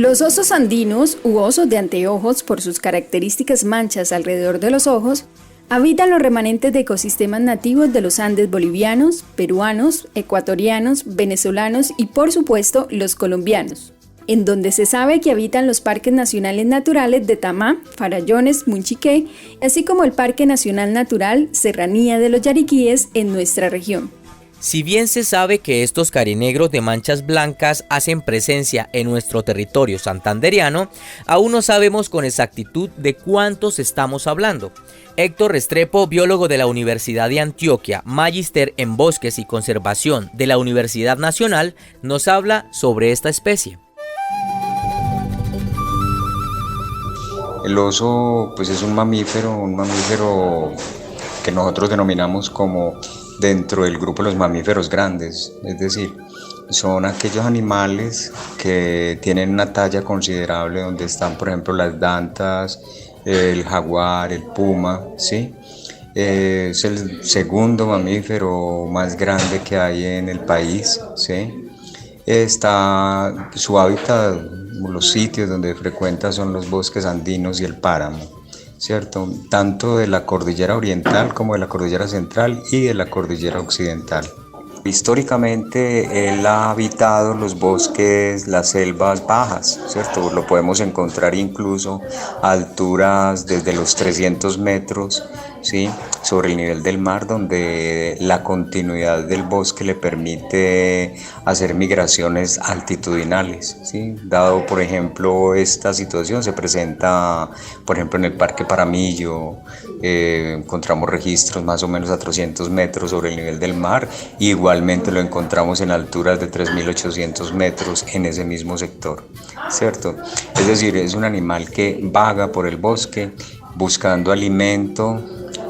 Los osos andinos, u osos de anteojos por sus características manchas alrededor de los ojos, habitan los remanentes de ecosistemas nativos de los Andes bolivianos, peruanos, ecuatorianos, venezolanos y por supuesto los colombianos, en donde se sabe que habitan los parques nacionales naturales de Tamá, Farallones, Munchiqué, así como el Parque Nacional Natural Serranía de los Yariquíes en nuestra región. Si bien se sabe que estos carinegros de manchas blancas hacen presencia en nuestro territorio santandereano, aún no sabemos con exactitud de cuántos estamos hablando. Héctor Restrepo, biólogo de la Universidad de Antioquia, magíster en bosques y conservación de la Universidad Nacional, nos habla sobre esta especie. El oso pues es un mamífero que nosotros denominamos como dentro del grupo de los mamíferos grandes, es decir, son aquellos animales que tienen una talla considerable donde están, por ejemplo, las dantas, el jaguar, el puma, ¿sí? Es el segundo mamífero más grande que hay en el país, ¿sí? Está su hábitat, los sitios donde frecuenta son los bosques andinos y el páramo, ¿cierto? Tanto de la cordillera oriental como de la cordillera central y de la cordillera occidental. Históricamente él ha habitado los bosques, las selvas bajas, ¿cierto? Lo podemos encontrar incluso a alturas desde los 300 metros, ¿sí? Sobre el nivel del mar, donde la continuidad del bosque le permite hacer migraciones altitudinales, ¿sí? Dado, por ejemplo, esta situación se presenta, por ejemplo, en el Parque Paramillo, encontramos registros más o menos a 300 metros sobre el nivel del mar, y igualmente lo encontramos en alturas de 3.800 metros en ese mismo sector, ¿cierto? Es decir, es un animal que vaga por el bosque buscando alimento,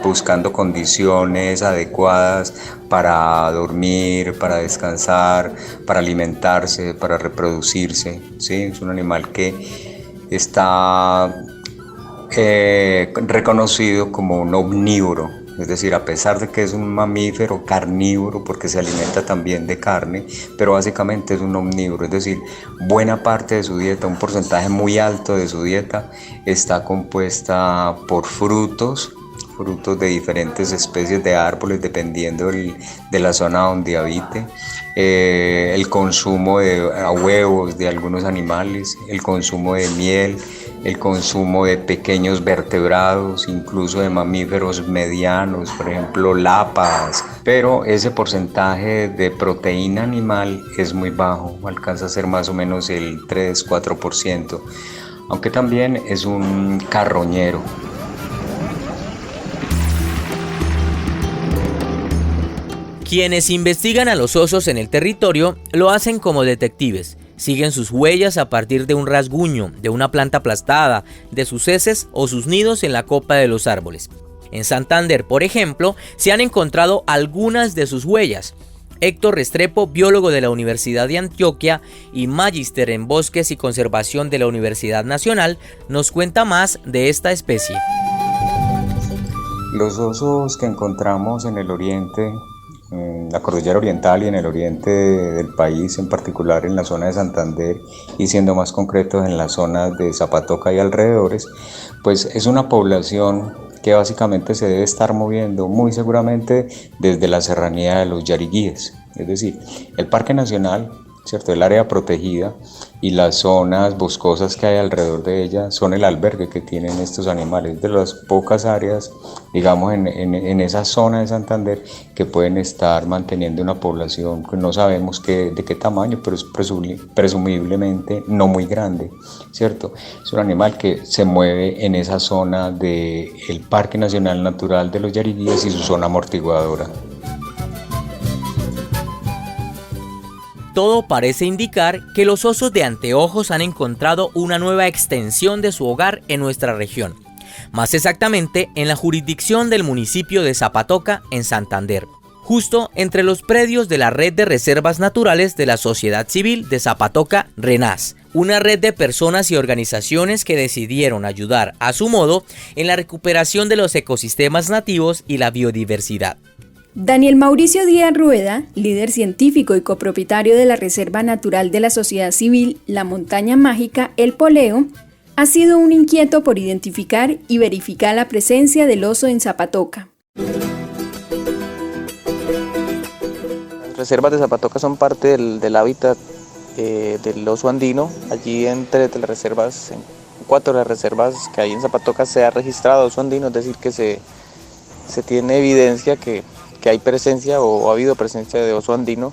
buscando condiciones adecuadas para dormir, para descansar, para alimentarse, para reproducirse, ¿sí? Es un animal que está reconocido como un omnívoro, es decir, a pesar de que es un mamífero carnívoro porque se alimenta también de carne, pero básicamente es un omnívoro, es decir, buena parte de su dieta, un porcentaje muy alto de su dieta está compuesta por frutos de diferentes especies de árboles dependiendo de la zona donde habite, el consumo de huevos de algunos animales, el consumo de miel, el consumo de pequeños vertebrados, incluso de mamíferos medianos, por ejemplo lapas, pero ese porcentaje de proteína animal es muy bajo, alcanza a ser más o menos el 3-4%, aunque también es un carroñero. Quienes investigan a los osos en el territorio lo hacen como detectives. Siguen sus huellas a partir de un rasguño, de una planta aplastada, de sus heces o sus nidos en la copa de los árboles. En Santander, por ejemplo, se han encontrado algunas de sus huellas. Héctor Restrepo, biólogo de la Universidad de Antioquia y magíster en bosques y conservación de la Universidad Nacional, nos cuenta más de esta especie. Los osos que encontramos en el oriente, en la cordillera oriental y en el oriente del país, en particular en la zona de Santander y siendo más concretos en las zonas de Zapatoca y alrededores, pues es una población que básicamente se debe estar moviendo muy seguramente desde la serranía de los Yariquíes, es decir, el Parque Nacional, ¿cierto? El área protegida y las zonas boscosas que hay alrededor de ella son el albergue que tienen estos animales, de las pocas áreas, digamos, en esa zona de Santander que pueden estar manteniendo una población que no sabemos de qué tamaño, pero es presumiblemente no muy grande, ¿cierto? Es un animal que se mueve en esa zona del Parque Nacional Natural de los Yariquíes y su zona amortiguadora. Todo parece indicar que los osos de anteojos han encontrado una nueva extensión de su hogar en nuestra región, más exactamente en la jurisdicción del municipio de Zapatoca, en Santander, justo entre los predios de la Red de Reservas Naturales de la Sociedad Civil de Zapatoca, RENAS, una red de personas y organizaciones que decidieron ayudar a su modo en la recuperación de los ecosistemas nativos y la biodiversidad. Daniel Mauricio Díaz Rueda, líder científico y copropietario de la Reserva Natural de la Sociedad Civil La Montaña Mágica El Poleo, ha sido un inquieto por identificar y verificar la presencia del oso en Zapatoca. Las reservas de Zapatoca son parte del hábitat del oso andino. Allí entre las reservas, en 4 de las reservas que hay en Zapatoca se ha registrado oso andino, es decir, que se tiene evidencia que hay presencia o ha habido presencia de oso andino.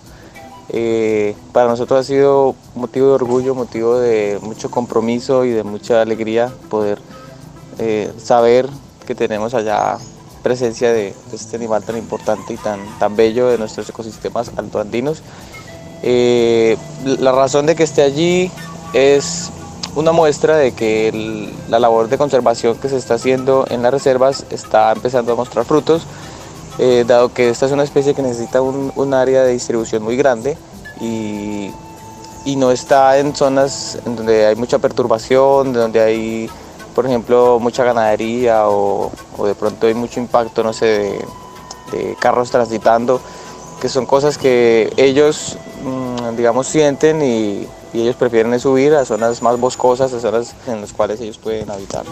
Para nosotros ha sido motivo de orgullo, motivo de mucho compromiso y de mucha alegría poder saber que tenemos allá presencia de este animal tan importante y tan bello de nuestros ecosistemas altoandinos. La razón de que esté allí es una muestra de que la labor de conservación que se está haciendo en las reservas está empezando a mostrar frutos, dado que esta es una especie que necesita un área de distribución muy grande y no está en zonas en donde hay mucha perturbación, donde hay, por ejemplo, mucha ganadería o de pronto hay mucho impacto, no sé, de carros transitando, que son cosas que ellos, digamos, sienten y ellos prefieren subir a zonas más boscosas, a zonas en las cuales ellos pueden habitar.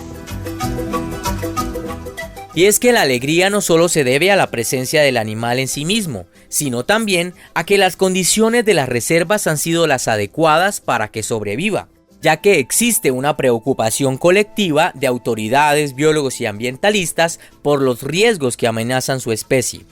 Y es que la alegría no solo se debe a la presencia del animal en sí mismo, sino también a que las condiciones de las reservas han sido las adecuadas para que sobreviva, ya que existe una preocupación colectiva de autoridades, biólogos y ambientalistas por los riesgos que amenazan su especie.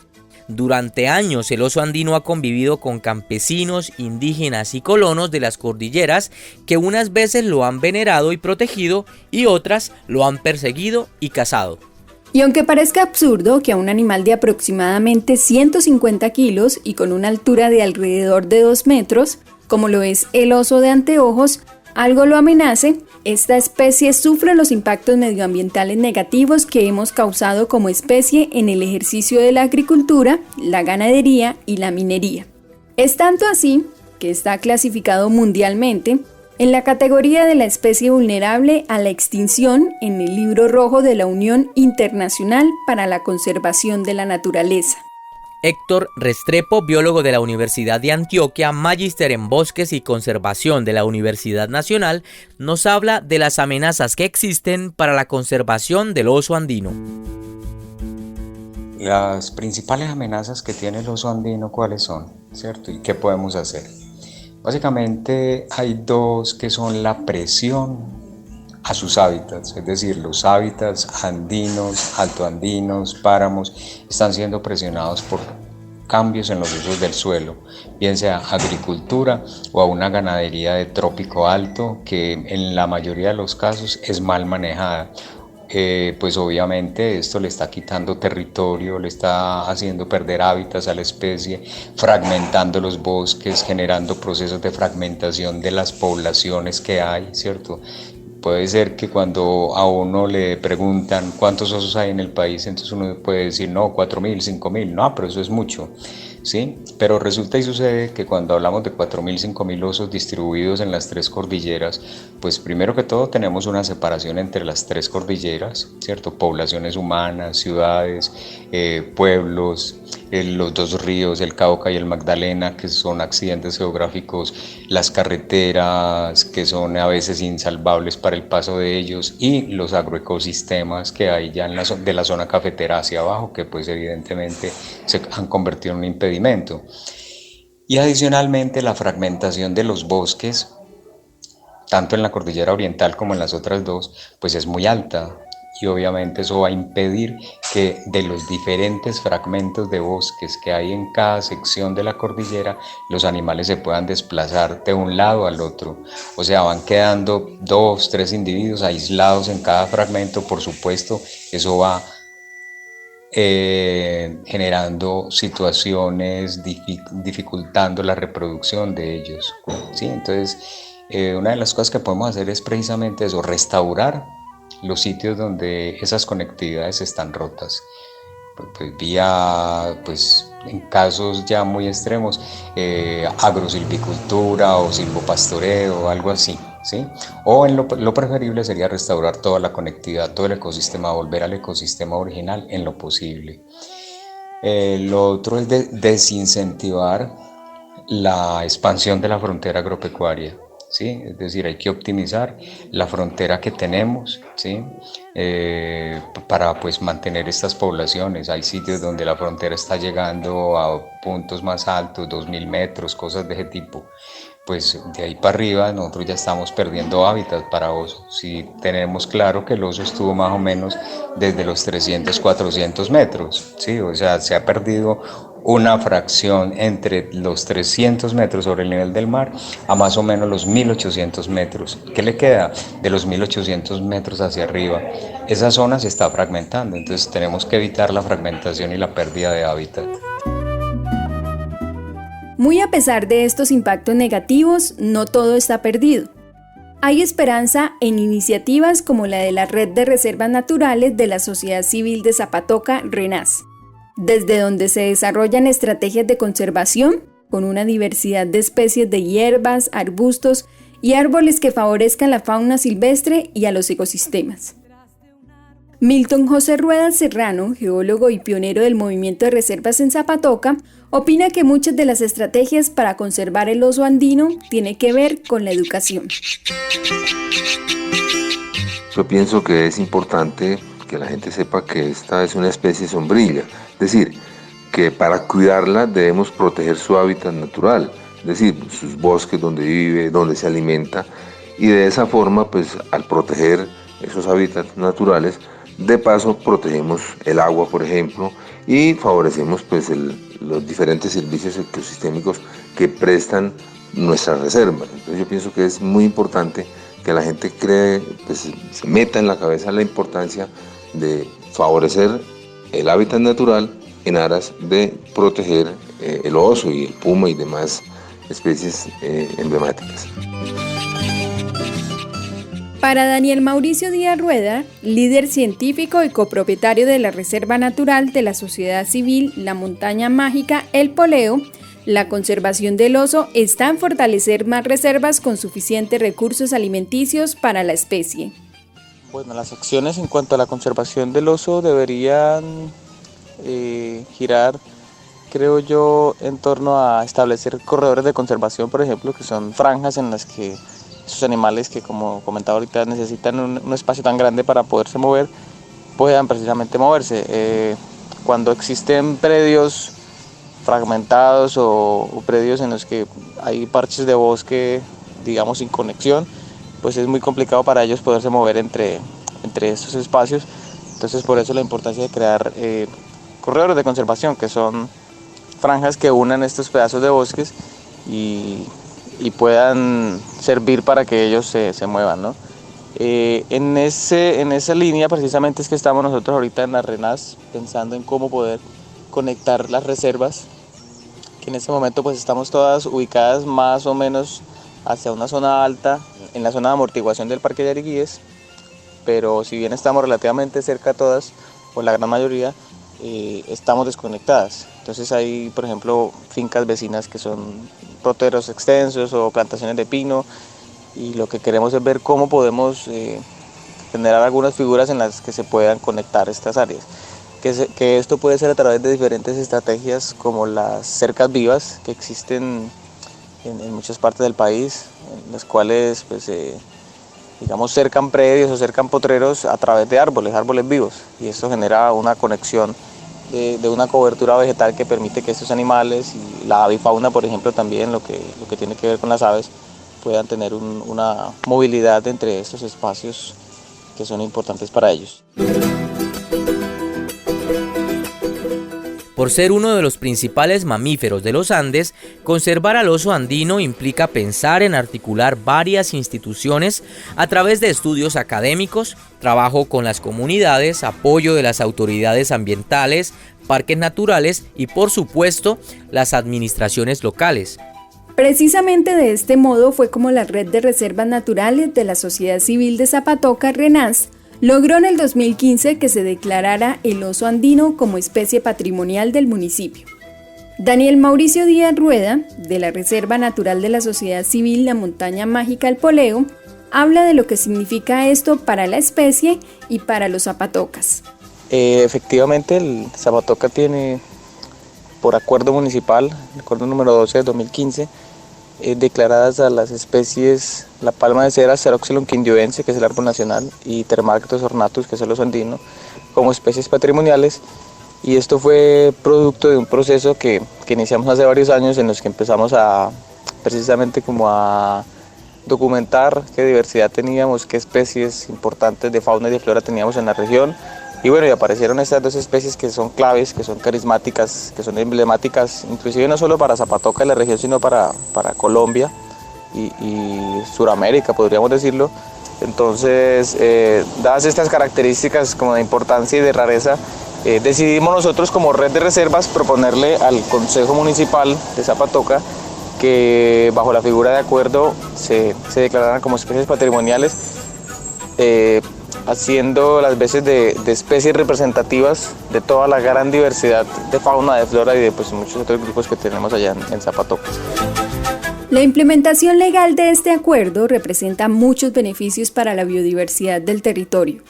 Durante años el oso andino ha convivido con campesinos, indígenas y colonos de las cordilleras que unas veces lo han venerado y protegido y otras lo han perseguido y cazado. Y aunque parezca absurdo que a un animal de aproximadamente 150 kilos y con una altura de alrededor de 2 metros, como lo es el oso de anteojos, algo lo amenace, esta especie sufre los impactos medioambientales negativos que hemos causado como especie en el ejercicio de la agricultura, la ganadería y la minería. Es tanto así que está clasificado mundialmente en la categoría de la especie vulnerable a la extinción en el Libro Rojo de la Unión Internacional para la Conservación de la Naturaleza. Héctor Restrepo, biólogo de la Universidad de Antioquia, magíster en Bosques y Conservación de la Universidad Nacional, nos habla de las amenazas que existen para la conservación del oso andino. Las principales amenazas que tiene el oso andino, ¿cuáles son? ¿Cierto? ¿Y qué podemos hacer? Básicamente hay 2 que son la presión a sus hábitats, es decir, los hábitats andinos, altoandinos, páramos, están siendo presionados por cambios en los usos del suelo, bien sea agricultura o a una ganadería de trópico alto que en la mayoría de los casos es mal manejada. Pues obviamente esto le está quitando territorio, le está haciendo perder hábitats a la especie, fragmentando los bosques, generando procesos de fragmentación de las poblaciones que hay, ¿cierto? Puede ser que cuando a uno le preguntan cuántos osos hay en el país, entonces uno puede decir, no, 4.000, 5.000, no, pero eso es mucho, ¿sí? Pero resulta y sucede que cuando hablamos de 4.000, 5.000 osos distribuidos en las 3 cordilleras, pues primero que todo tenemos una separación entre las 3 cordilleras, ¿cierto? Poblaciones humanas, ciudades, pueblos, los 2 ríos, el Cauca y el Magdalena, que son accidentes geográficos, las carreteras, que son a veces insalvables para el paso de ellos, y los agroecosistemas que hay ya de la zona cafetera hacia abajo, que pues evidentemente se han convertido en un impedimento. Y adicionalmente la fragmentación de los bosques, tanto en la cordillera oriental como en las otras 2, pues es muy alta. Y obviamente eso va a impedir que de los diferentes fragmentos de bosques que hay en cada sección de la cordillera, los animales se puedan desplazar de un lado al otro. O sea, van quedando 2, 3 individuos aislados en cada fragmento. Por supuesto, eso va generando situaciones, dificultando la reproducción de ellos, ¿sí? Entonces, una de las cosas que podemos hacer es precisamente eso, restaurar los sitios donde esas conectividades están rotas, pues vía, pues en casos ya muy extremos, agrosilvicultura o silvopastoreo, algo así, ¿sí? O lo preferible sería restaurar toda la conectividad, todo el ecosistema, volver al ecosistema original en lo posible. Lo otro es desincentivar la expansión de la frontera agropecuaria, ¿sí? Es decir, hay que optimizar la frontera que tenemos, ¿sí? Para pues mantener estas poblaciones. Hay sitios donde la frontera está llegando a puntos más altos, 2000 metros, cosas de ese tipo. Pues de ahí para arriba nosotros ya estamos perdiendo hábitat para oso. Si tenemos claro que el oso estuvo más o menos desde los 300, 400 metros, ¿sí? O sea, se ha perdido una fracción entre los 300 metros sobre el nivel del mar a más o menos los 1800 metros. ¿Qué le queda de los 1800 metros hacia arriba? Esa zona se está fragmentando, entonces tenemos que evitar la fragmentación y la pérdida de hábitat. Muy a pesar de estos impactos negativos, no todo está perdido. Hay esperanza en iniciativas como la de la Red de Reservas Naturales de la Sociedad Civil de Zapatoca, RENAZ, desde donde se desarrollan estrategias de conservación con una diversidad de especies de hierbas, arbustos y árboles que favorezcan la fauna silvestre y a los ecosistemas. Milton José Rueda Serrano, geólogo y pionero del movimiento de reservas en Zapatoca, opina que muchas de las estrategias para conservar el oso andino tienen que ver con la educación. Yo pienso que es importante que la gente sepa que esta es una especie sombrilla, es decir, que para cuidarla debemos proteger su hábitat natural, es decir, sus bosques donde vive, donde se alimenta, y de esa forma, pues al proteger esos hábitats naturales, de paso protegemos el agua, por ejemplo, y favorecemos pues los diferentes servicios ecosistémicos que prestan nuestras reservas. Entonces yo pienso que es muy importante que la gente pues, se meta en la cabeza la importancia de favorecer el hábitat natural en aras de proteger el oso y el puma y demás especies emblemáticas. Para Daniel Mauricio Díaz Rueda, líder científico y copropietario de la Reserva Natural de la Sociedad Civil La Montaña Mágica El Poleo, la conservación del oso está en fortalecer más reservas con suficientes recursos alimenticios para la especie. Bueno, las acciones en cuanto a la conservación del oso deberían girar, creo yo, en torno a establecer corredores de conservación, por ejemplo, que son franjas en las que esos animales que, como comentaba ahorita, necesitan un espacio tan grande para poderse mover, puedan precisamente moverse. Cuando existen predios fragmentados o predios en los que hay parches de bosque, digamos, sin conexión, pues es muy complicado para ellos poderse mover entre estos espacios. Entonces, por eso la importancia de crear corredores de conservación, que son franjas que unan estos pedazos de bosques y puedan servir para que ellos se muevan, ¿no? En esa línea precisamente es que estamos nosotros ahorita en la RENAZ, pensando en cómo poder conectar las reservas, que en este momento pues estamos todas ubicadas más o menos hacia una zona alta, en la zona de amortiguación del Parque Yariguíes, pero si bien estamos relativamente cerca todas, o la gran mayoría, estamos desconectadas. Entonces hay, por ejemplo, fincas vecinas que son roteros extensos o plantaciones de pino, y lo que queremos es ver cómo podemos generar algunas figuras en las que se puedan conectar estas áreas. Que esto puede ser a través de diferentes estrategias como las cercas vivas que existen en muchas partes del país, en las cuales pues, digamos, cercan predios o cercan potreros a través de árboles vivos, y esto genera una conexión de una cobertura vegetal que permite que estos animales y la avifauna, por ejemplo, también lo que tiene que ver con las aves, puedan tener una movilidad entre estos espacios que son importantes para ellos. Por ser uno de los principales mamíferos de los Andes, conservar al oso andino implica pensar en articular varias instituciones a través de estudios académicos, trabajo con las comunidades, apoyo de las autoridades ambientales, parques naturales y, por supuesto, las administraciones locales. Precisamente de este modo fue como la Red de Reservas Naturales de la Sociedad Civil de Zapatoca, RENAZ, logró en el 2015 que se declarara el oso andino como especie patrimonial del municipio. Daniel Mauricio Díaz Rueda, de la Reserva Natural de la Sociedad Civil La Montaña Mágica El Poleo, habla de lo que significa esto para la especie y para los zapatocas. Efectivamente, el Zapatoca tiene por acuerdo municipal, el acuerdo número 12 de 2015, declaradas a las especies la palma de cera Ceroxylon quindioense, que es el árbol nacional, y Termactos ornatus, que es el oso andino, como especies patrimoniales. Y esto fue producto de un proceso que iniciamos hace varios años, en los que empezamos precisamente como a documentar qué diversidad teníamos, qué especies importantes de fauna y de flora teníamos en la región. Y bueno, y aparecieron estas dos especies que son claves, que son carismáticas, que son emblemáticas, inclusive no solo para Zapatoca y la región, sino para Colombia y Suramérica, podríamos decirlo. Entonces, dadas estas características como de importancia y de rareza, decidimos nosotros como red de reservas proponerle al Consejo Municipal de Zapatoca que bajo la figura de acuerdo se declararan como especies patrimoniales, haciendo las veces de especies representativas de toda la gran diversidad de fauna, de flora y de muchos otros grupos que tenemos allá en Zapatoca. La implementación legal de este acuerdo representa muchos beneficios para la biodiversidad del territorio.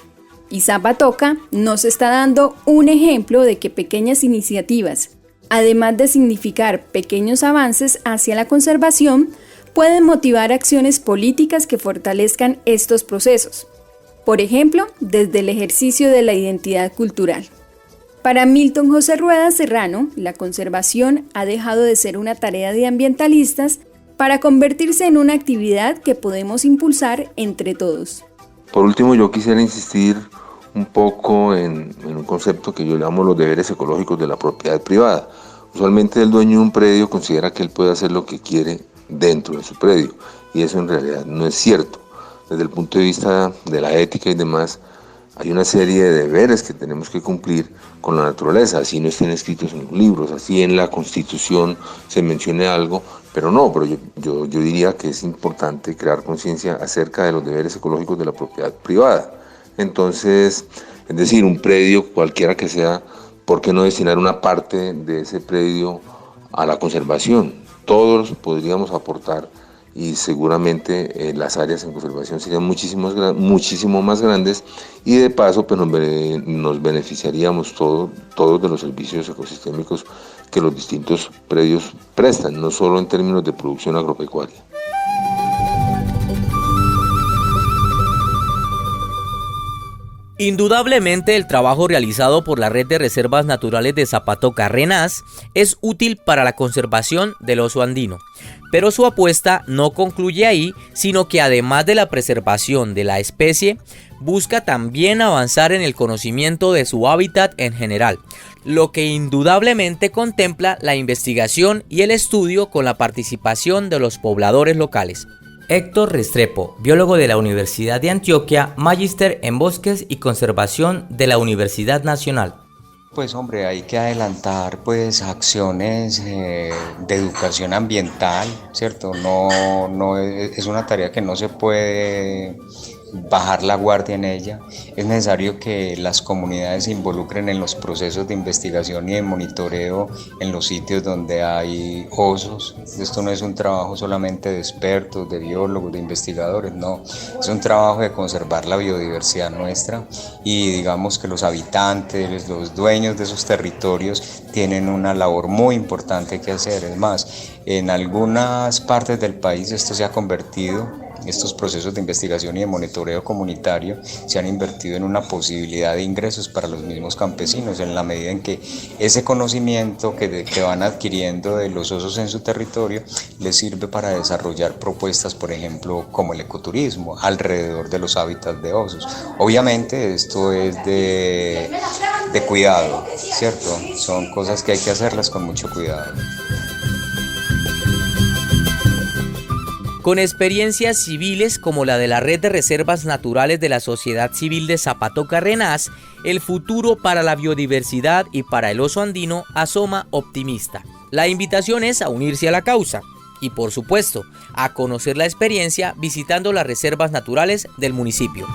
Y Zapatoca nos está dando un ejemplo de que pequeñas iniciativas, además de significar pequeños avances hacia la conservación, pueden motivar acciones políticas que fortalezcan estos procesos. Por ejemplo, desde el ejercicio de la identidad cultural. Para Milton José Rueda Serrano, la conservación ha dejado de ser una tarea de ambientalistas para convertirse en una actividad que podemos impulsar entre todos. Por último, yo quisiera insistir un poco en un concepto que yo llamo los deberes ecológicos de la propiedad privada. Usualmente el dueño de un predio considera que él puede hacer lo que quiere dentro de su predio, y eso en realidad no es cierto. Desde el punto de vista de la ética y demás, hay una serie de deberes que tenemos que cumplir con la naturaleza, así no estén escritos en los libros, así en la Constitución se mencione algo, pero yo diría que es importante crear conciencia acerca de los deberes ecológicos de la propiedad privada. Entonces, es decir, un predio, cualquiera que sea, ¿por qué no destinar una parte de ese predio a la conservación? Todos podríamos aportar, y seguramente las áreas en conservación serían muchísimo más grandes, y de paso nos beneficiaríamos todos de los servicios ecosistémicos que los distintos predios prestan, no solo en términos de producción agropecuaria. Indudablemente el trabajo realizado por la Red de Reservas Naturales de Zapatoca RENAS es útil para la conservación del oso andino, pero su apuesta no concluye ahí, sino que además de la preservación de la especie, busca también avanzar en el conocimiento de su hábitat en general, lo que indudablemente contempla la investigación y el estudio con la participación de los pobladores locales. Héctor Restrepo, biólogo de la Universidad de Antioquia, magíster en Bosques y Conservación de la Universidad Nacional. Pues hombre, hay que adelantar acciones de educación ambiental, ¿cierto? No es una tarea que no se puede bajar la guardia en ella. Es necesario que las comunidades se involucren en los procesos de investigación y de monitoreo en los sitios donde hay osos. Esto no es un trabajo solamente de expertos, de biólogos, de investigadores, no. Es un trabajo de conservar la biodiversidad nuestra, y digamos que los habitantes, los dueños de esos territorios tienen una labor muy importante que hacer. Es más, en algunas partes del país estos procesos de investigación y de monitoreo comunitario se han invertido en una posibilidad de ingresos para los mismos campesinos, en la medida en que ese conocimiento que van adquiriendo de los osos en su territorio les sirve para desarrollar propuestas, por ejemplo, como el ecoturismo alrededor de los hábitats de osos. Obviamente esto es de cuidado, ¿cierto? Son cosas que hay que hacerlas con mucho cuidado. Con experiencias civiles como la de la Red de Reservas Naturales de la Sociedad Civil de Zapatoca RENAS, el futuro para la biodiversidad y para el oso andino asoma optimista. La invitación es a unirse a la causa y, por supuesto, a conocer la experiencia visitando las reservas naturales del municipio.